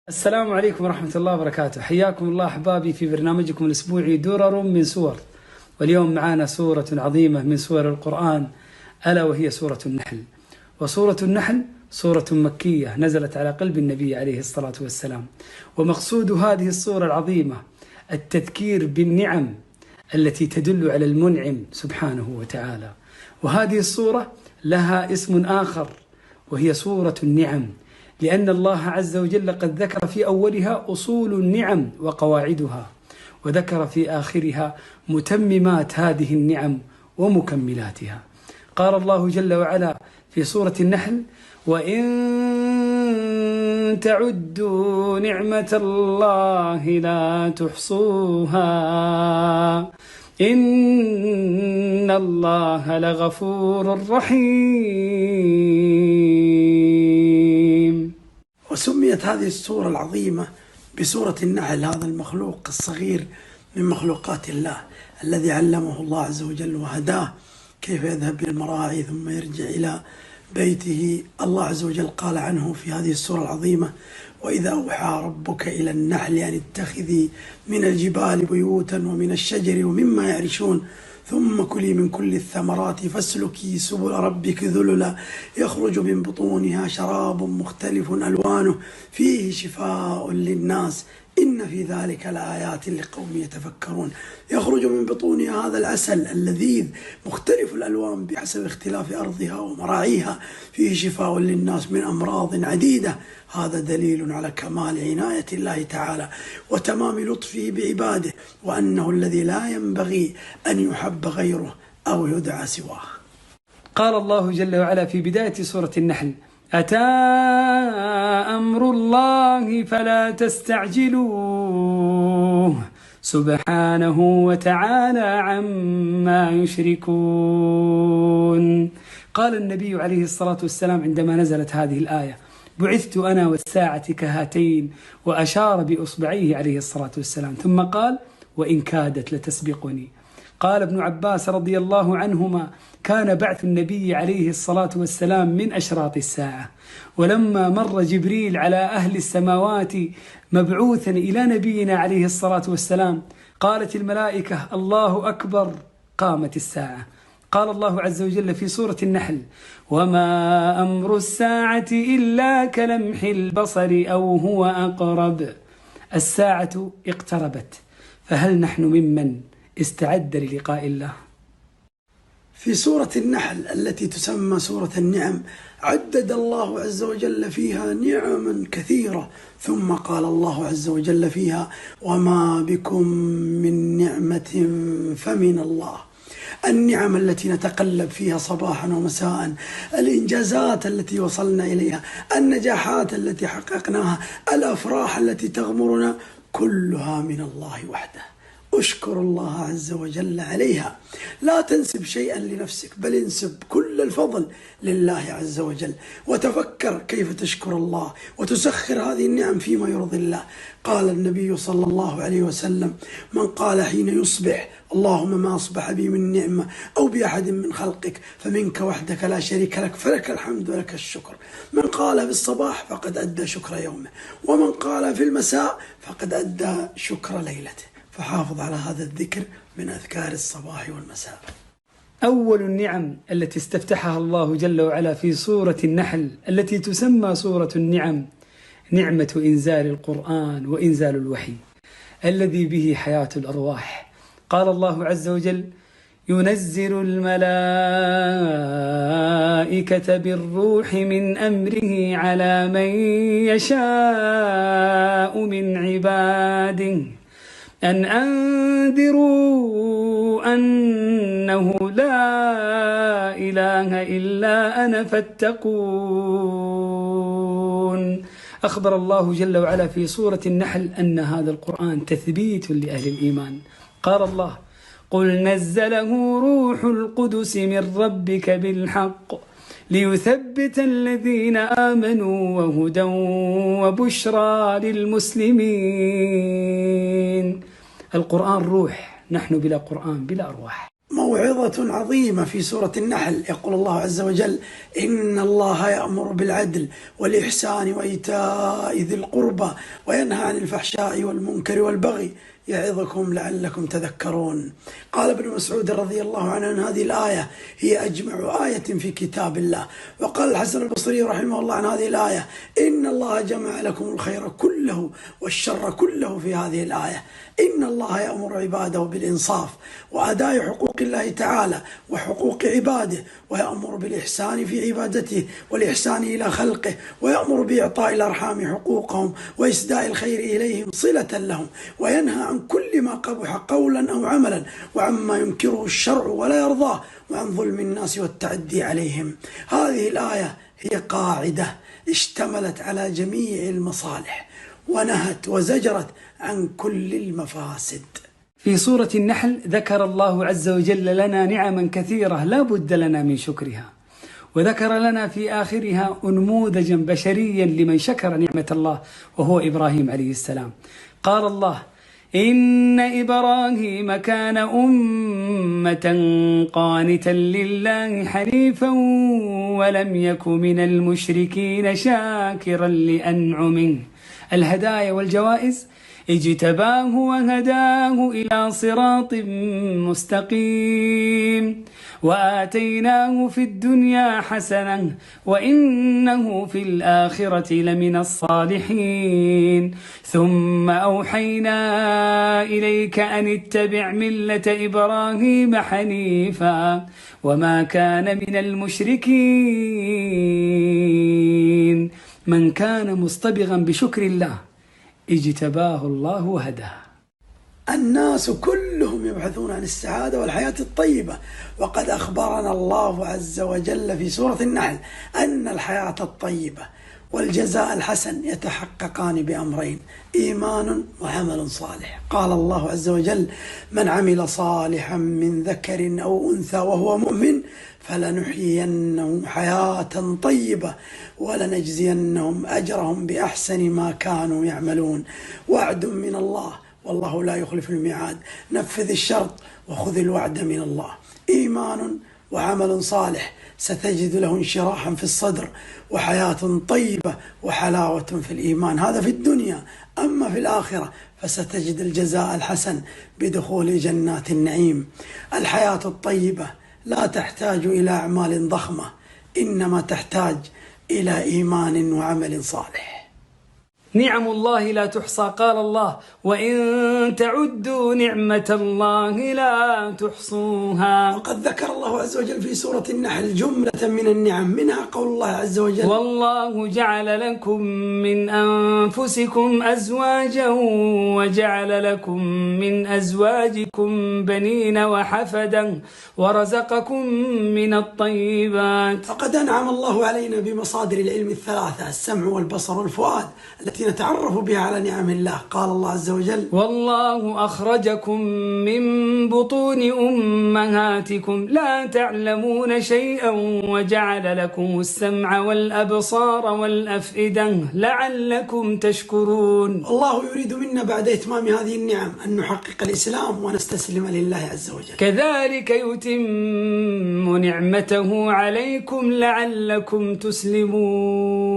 السلام عليكم ورحمة الله وبركاته. حياكم الله أحبابي في برنامجكم الأسبوعي درر من سور. واليوم معنا سورة عظيمة من سور القرآن، ألا وهي سورة النحل. وسورة النحل سورة مكية نزلت على قلب النبي عليه الصلاة والسلام. ومقصود هذه السورة العظيمة التذكير بالنعم التي تدل على المنعم سبحانه وتعالى. وهذه السورة لها اسم آخر وهي سورة النعم، لأن الله عز وجل قد ذكر في أولها أصول النعم وقواعدها، وذكر في آخرها متممات هذه النعم ومكملاتها. قال الله جل وعلا في سورة النحل: وإن تعدوا نعمة الله لا تحصوها إن الله لغفور رحيم. وسميت هذه السورة العظيمة بسورة النحل، هذا المخلوق الصغير من مخلوقات الله الذي علمه الله عز وجل وهداه كيف يذهب إلى المراعي ثم يرجع إلى بيته. الله عز وجل قال عنه في هذه السورة العظيمة: وإذا أوحى ربك إلى النحل أن اتخذي من الجبال بيوتا ومن الشجر ومما يعرشون ثم كلي من كل الثمرات فاسلكي سبل ربك ذللا يخرج من بطونها شراب مختلف ألوانه فيه شفاء للناس إن في ذلك لآيات لقوم يتفكرون. يخرج من بطونها هذا العسل اللذيذ مختلف الألوان بحسب اختلاف أرضها ومراعيها، فيه شفاء للناس من أمراض عديدة. هذا دليل على كمال عناية الله تعالى وتمام لطفه بعباده، وأنه الذي لا ينبغي أن يحب غيره أو يدعى سواه. قال الله جل وعلا في بداية سورة النحل: أتى أمر الله فلا تستعجلوه سبحانه وتعالى عما يشركون. قال النبي عليه الصلاة والسلام عندما نزلت هذه الآية: بعثت أنا والساعة كهاتين، وأشار بإصبعيه عليه الصلاة والسلام، ثم قال: وإن كادت لتسبقني. قال ابن عباس رضي الله عنهما: كان بعث النبي عليه الصلاة والسلام من أشراط الساعة. ولما مر جبريل على أهل السماوات مبعوثا إلى نبينا عليه الصلاة والسلام قالت الملائكة: الله أكبر، قامت الساعة. قال الله عز وجل في سورة النحل: وما أمر الساعة إلا كلمح البصر أو هو أقرب. الساعة اقتربت، فهل نحن ممن استعد للقاء الله؟ في سورة النحل التي تسمى سورة النعم عدد الله عز وجل فيها نعما كثيرة، ثم قال الله عز وجل فيها: وما بكم من نعمة فمن الله. النعم التي نتقلب فيها صباحا ومساء، الإنجازات التي وصلنا إليها، النجاحات التي حققناها، الأفراح التي تغمرنا، كلها من الله وحده. أشكر الله عز وجل عليها، لا تنسب شيئا لنفسك بل انسب كل الفضل لله عز وجل، وتفكر كيف تشكر الله وتسخر هذه النعم فيما يرضي الله. قال النبي صلى الله عليه وسلم: من قال حين يصبح: اللهم ما أصبح بي من نعمة أو بأحد من خلقك فمنك وحدك لا شريك لك فلك الحمد ولك الشكر. من قال في الصباح فقد أدى شكر يومه، ومن قال في المساء فقد أدى شكر ليلته. فحافظ على هذا الذكر من أذكار الصباح والمساء. أول النعم التي استفتحها الله جل وعلا في سورة النحل التي تسمى سورة النعم نعمة إنزال القرآن وإنزال الوحي الذي به حياة الأرواح. قال الله عز وجل: ينزل الملائكة بالروح من أمره على من يشاء من عباده أن أنذروا أنه لا إله إلا أنا فاتقون. أخبر الله جل وعلا في سورة النحل أن هذا القرآن تثبيت لأهل الإيمان. قال الله: قل نزله روح القدس من ربك بالحق ليثبت الذين آمنوا وهدى وبشرى للمسلمين. القرآن روح، نحن بلا قرآن بلا أرواح. موعظة عظيمة في سورة النحل. يقول الله عز وجل: إن الله يأمر بالعدل والإحسان وإيتاء ذي القربى وينهى عن الفحشاء والمنكر والبغي يعظكم لعلكم تذكرون. قال ابن مسعود رضي الله عنه أن هذه الآية هي أجمع آية في كتاب الله. وقال الحسن البصري رحمه الله عن هذه الآية: إن الله جمع لكم الخير كله والشر كله في هذه الآية. إن الله يأمر عباده بالإنصاف وأداء حقوق الله تعالى وحقوق عباده، ويأمر بالإحسان في عبادته والإحسان إلى خلقه، ويأمر بإعطاء الأرحام حقوقهم وإسداء الخير إليهم صلة لهم، وينهى عن كل ما قبح قولا أو عملا وعما ينكره الشرع ولا يرضاه، وعن ظلم الناس والتعدي عليهم. هذه الآية هي قاعدة اشتملت على جميع المصالح ونهت وزجرت عن كل المفاسد. في سورة النحل ذكر الله عز وجل لنا نعما كثيرة لا بد لنا من شكرها، وذكر لنا في آخرها أنموذجا بشريا لمن شكر نعمة الله وهو إبراهيم عليه السلام. قال الله: إن إبراهيم كان أمة قانتا لله حنيفا ولم يك من المشركين شاكرا لأنعمه. الهدايا والجوائز: اجتباه وهداه إلى صراط مستقيم، وآتيناه في الدنيا حسنة وإنه في الآخرة لمن الصالحين، ثم أوحينا إليك أن اتبع ملة إبراهيم حنيفا وما كان من المشركين. من كان مصطبغا بشكر الله اجتباه الله وهداه. الناس كلهم يبحثون عن السعادة والحياة الطيبة، وقد أخبرنا الله عز وجل في سورة النحل أن الحياة الطيبة والجزاء الحسن يتحققان بأمرين: إيمان وعمل صالح. قال الله عز وجل: من عمل صالحا من ذكر أو أنثى وهو مؤمن فلنحيينه حياة طيبة ولنجزينهم أجرهم بأحسن ما كانوا يعملون. وعد من الله والله لا يخلف الميعاد. نفذ الشرط وخذ الوعد من الله. إيمان وعمل صالح ستجد له انشراحا في الصدر وحياة طيبة وحلاوة في الإيمان، هذا في الدنيا. أما في الآخرة فستجد الجزاء الحسن بدخول جنات النعيم. الحياة الطيبة لا تحتاج إلى أعمال ضخمة، إنما تحتاج إلى إيمان وعمل صالح. نعم الله لا تحصى. قال الله: وإن تعدوا نعمة الله لا تحصوها. وقد ذكر الله عز وجل في سورة النحل جملة من النعم، منها قول الله عز وجل: والله جعل لكم من أنفسكم أزواجا وجعل لكم من أزواجكم بنين وحفدا ورزقكم من الطيبات. فقد أنعم الله علينا بمصادر العلم الثلاثة: السمع والبصر والفؤاد، التي نتعرف بها على نعم الله. قال الله عز وجل: والله أخرجكم من بطون أمهاتكم لا تعلمون شيئا وجعل لكم السمع والأبصار والأفئدة لعلكم تشكرون. الله يريد منا بعد إتمام هذه النعم أن نحقق الإسلام ونستسلم لله عز وجل. كذلك يتم نعمته عليكم لعلكم تسلمون.